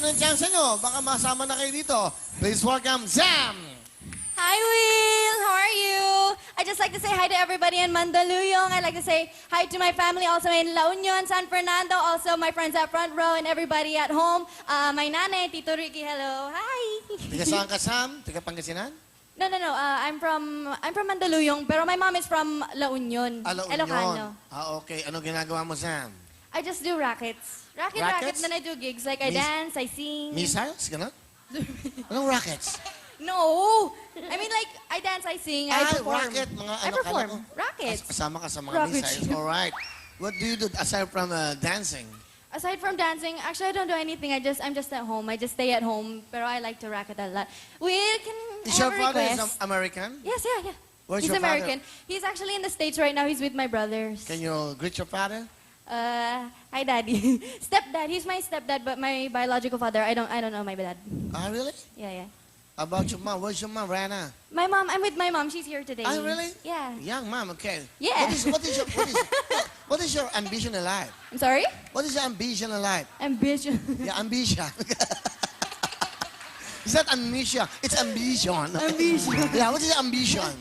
ng chance nyo. Baka masama na kayo dito. Please welcome Sam! Hi, Will. How are you? I just like to say hi to everybody in Mandaluyong. I'd like to say hi to my family also in La Union, San Fernando, also my friends at front row and everybody at home. My nanay, Tito Ricky, hello. Hi. Tiga saan ka, Sam? Tiga Pangasinan? No. I'm from Mandaluyong, pero my mom is from La Union, La Union. Ilocano. Okay. Ano ginagawa mo, Sam? I just do rackets. Rackets? Rackets, then I do gigs. Like I dance, I sing. Missiles? Gano'n? Anong rackets? No! I mean like, I dance, I sing, I perform. Racket. Mga I ano, perform. kala ko. Rackets. Kasama ka sa mga Rocket missiles. ship. Alright. What do you do aside from dancing? Aside from dancing, actually I don't do anything. I'm just at home. I just stay at home. Pero I like to racket a lot. We can Is I your have a father request. American? Yes, yeah. Where's He's your father? American. He's actually in the States right now. He's with my brothers. Can you greet your father? Hi, Daddy. Stepdad. He's my stepdad, but my biological father, I don't know my dad. Ah, really? Yeah. How about your mom? Where's your mom, Rana? My mom, I'm with my mom. She's here today. Ah, really? Yeah. Young mom, okay. Yeah. What is your ambition in life? I'm sorry? What is your ambition in life? Ambition. Yeah, ambition. It's not amnesia, it's ambition. Ambition. Yeah, what is your ambition?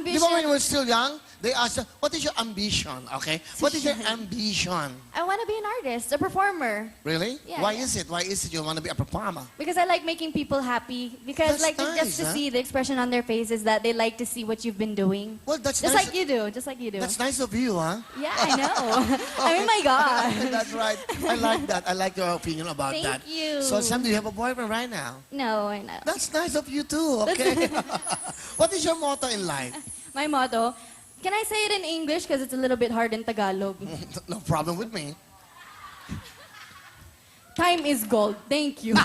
Di ba when you were still young, they asked, what is your ambition? Okay? What is your ambition? I want to be an artist, a performer. Really? Yeah, Why yeah. is it? Why is it you want to be a performer? Because I like making people happy. Because That's like just to nice, huh? see the expression on their faces that they like to see what you've been doing. Well, that's Just nice. like you do. Just like you do. That's nice of you, huh? Yeah, I know. I mean, my God. That's right. I like that. I like your opinion about Thank that. you. So, Sam, do you have a boyfriend right now? No, I know. That's nice of you too, okay? What is your motto in life? My motto. Can I say it in English because it's a little bit hard in Tagalog? No problem with me. Time is gold. Thank you.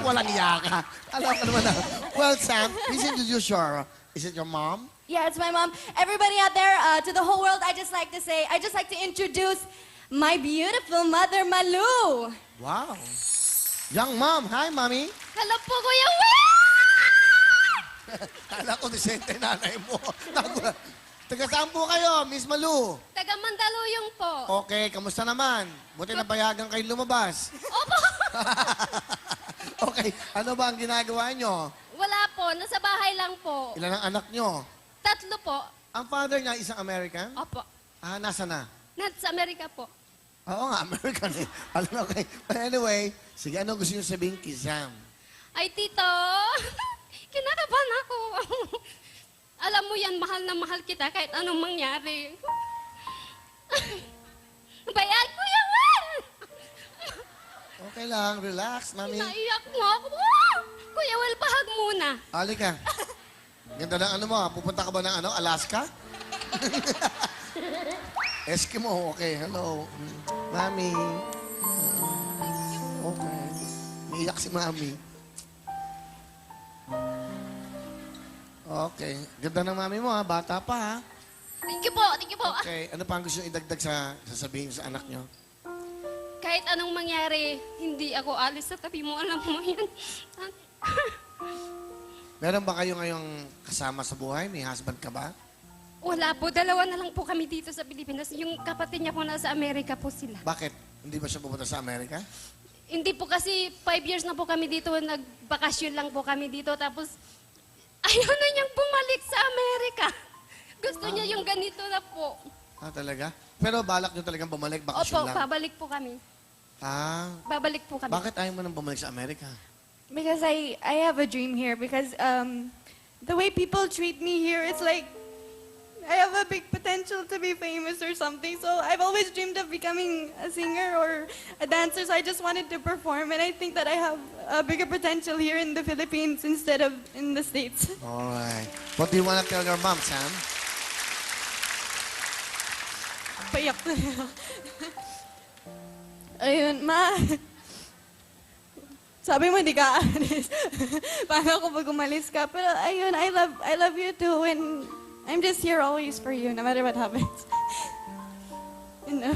Walang iya ka. Alam ka naman na. Well, Sam, please introduce your... Is it your mom? Yeah, it's my mom. Everybody out there, to the whole world, I just like to introduce my beautiful mother, Malu. Wow. Young mom. Hi, mommy. Hello po, Kuya Will! Kala ko disente nanay mo. Taga saan po kayo, Miss Malu? Taga Mandaluyong po. Okay, kamusta naman? Buti napayagan kayo lumabas. Opo. Okay, ano ba ang ginagawa nyo? Wala po. Nasa bahay lang po. Ilan ang anak nyo? 3 po. Ang father niya isang American? Opo. Ah, nasa na? Nasa Amerika po. Oo nga, American eh. Alam mo, okay. But anyway, sige, ano gusto nyo sabihin kay Sam? Ay, tito. Kinakabahan ako. Alam mo yan, mahal na mahal kita kahit anong mangyari. Bayan, Kuya Will! Okay lang, relax, mami. Naiyak mo ako. Kuya Will, bahag muna. Halika. Ganda ng ano mo, pupunta ka ba ng ano, Alaska? Eskimo, okay, hello. Mami. Okay. Niiyak si mami. Okay. Ganda ng mami mo, ha? Bata pa, ha? Thank you po, thank you po. Okay. Ano pa ang gusto nyo idagdag sa sasabihin sa anak nyo? Kahit anong mangyari, hindi ako alis sa tabi mo. Alam mo yan. Meron ba kayo ngayong kasama sa buhay? May husband ka ba? Wala po. 2 na lang po kami dito sa Pilipinas. Yung kapatid niya po nasa Amerika po sila. Bakit? Hindi ba siya pupunta sa Amerika? Hindi po kasi 5 years na po kami dito. Nagbakasyon lang po kami dito. Tapos ayaw na niyang bumalik sa Amerika. Gusto niya yung ganito na po. Ah, talaga? Pero balak nyo talagang bumalik, bakasyon Opo, lang. babalik po kami. Ah, Babalik po kami. bakit ayaw mo nang bumalik sa Amerika? Because I have a dream here. Because the way people treat me here, it's like I have a big potential to be famous or something. So I've always dreamed of becoming a singer or a dancer. So I just wanted to perform, and I think that I have a bigger potential here in the Philippines instead of in the States. Alright. What do you want to tell your mom, Sam? Payak na. Ayun, ma. Sabi mo, di ka aalis. Paano ako pag umalis ka? Pero ayun, I love you too. And I'm just here always for you, no matter what happens. You know?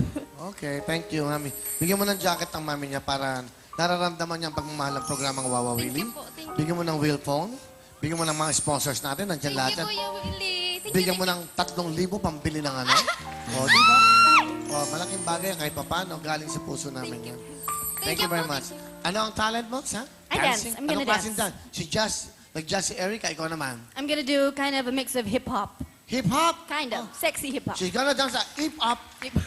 Okay, thank you, mami. Bigyan mo ng jacket ang mami niya para nararamdaman niya ang pagmamahal ng programang Wawa Willie. Thank you po, thank you. Bigyan mo ng wheel phone. Bigyan mo ng mga sponsors natin. Nandiyan lahat Thank yan. you, Kuya Willie. Thank Bigyan you, mo ng 3,000 pambili ng ano. O, di ba? O, malaking bagay kahit pa paano. Galing sa puso namin yan. Thank you very much. Ano ang talent mo, sa? I dance. I'm gonna Anong klaseng dance. Si Jazz, si Erica, ikaw naman. I'm gonna do kind of a mix of hip-hop. Hip-hop? Kind of. Sexy hip-hop. She's gonna dance a hip-hop.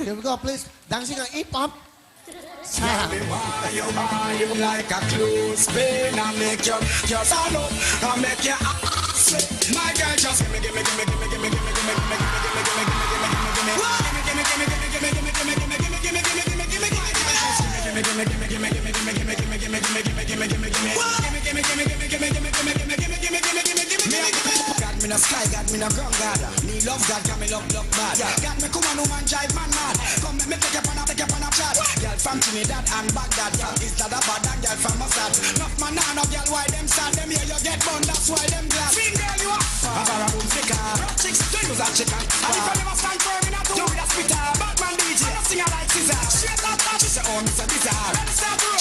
Here we go, please. Dancing a hip-hop. Sa. Me why you like a clothespin I make you stand up I make you sweat. My girl just gimme, gimme, gimme, gimme, gimme, gimme, gimme, gimme, gimme, gimme, God, me no sky, God, me no ground, God. Me love God, God, me love bad. God, me come on, woman, drive man mad. Come, me take up on a chat. Girl from Trinidad and Baghdad. Girl, is that a bad and girl from Mossad. Enough man, nah, no girl, why them sad? Them here you get bun, that's why them glad. Swing girl, you are. I'm a boom sticker. Rock chicks, twin was a chicken. And if I never stand firm, me not do with a spitter. Bad man DJ, I don't sing a like scissor. Straight up, she say, oh, Mr. Bizarre.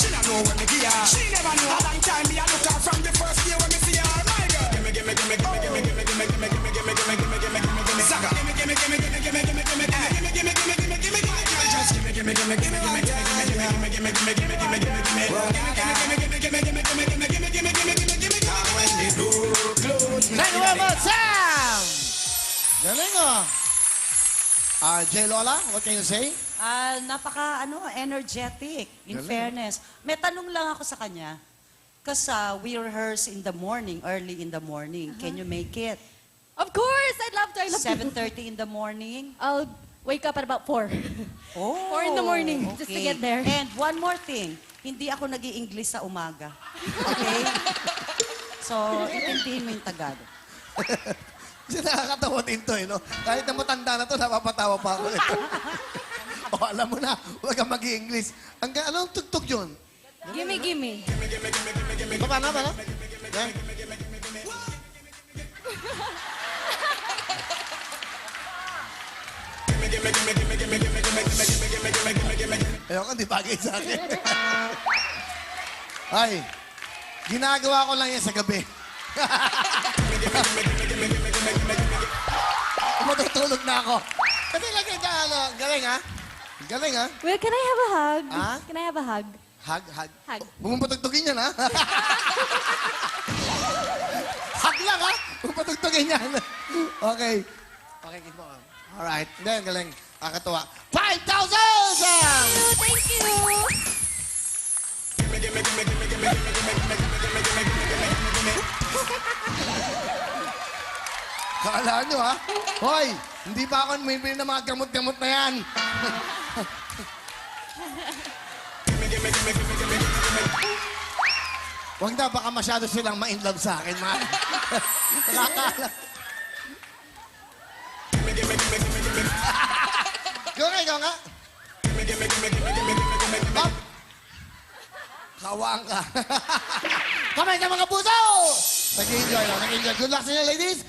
She don't know when me gear. She never knew. A long time me, I look her from the first year when me see her. My girl, gimme, gimme, gimme, gimme, gimme, gimme, gimme, gimme, gimme, gimme, gimme, gimme, gimme, gimme, gimme, Zaga. Gimme, gimme, gimme, gimme, gimme, gimme, gimme, gimme, gimme, gimme, gimme, gimme, gimme, just gimme, gimme, gimme, gimme, gimme, gimme, gimme, gimme, gimme, gimme, gimme, gimme, gimme, Thank you very much, Sam! Galing, oh. J. Lola, what can you say? Energetic, in Galing. fairness. May tanong lang ako sa kanya. Kasi we rehearse in the morning, early in the morning. Can you make it? Of course! I'd love to. I love to. 7:30 in the morning? I'll wake up at about 4. Oh, 4 in the morning, just to get there. And one more thing, hindi ako nag-i-English sa umaga. Okay? So, intindihin mo yung Tagalog. Kasi nakakatawa din to, no? Kahit na matanda na to, napapatawa pa ako. O, alam mo na, huwag kang mag-i-English. Anong tugtog yun? Gimme, gimme. Paano? Yeah. Ayoko, di bagay sa akin. Ay, ginagawa ko lang yan sa gabi. Matutulog na ako. Kasi lagi na, galing ha? Galing ha? Well, can I have a hug? Ah? Can I have a hug? Hug. Hug. Bumupatugtugin yan ha? Hug lang ha? Bumupatugtugin yan. Okay. Okay, keep on. Alright. Then, galing. Kakatuwa. 5,000! Thank you! Kala nyo, ha? Hoy, hindi pa ako bumibili ng mga gamot-gamot na yan. Huwag na, baka masyado silang ma-inlove sa akin, mga. Nakakala. Ikaw nga. Up. Kawaan ka. Kamay ka mga puso! Nag-enjoy lang, nag-enjoy. Good luck sa inyo, ladies.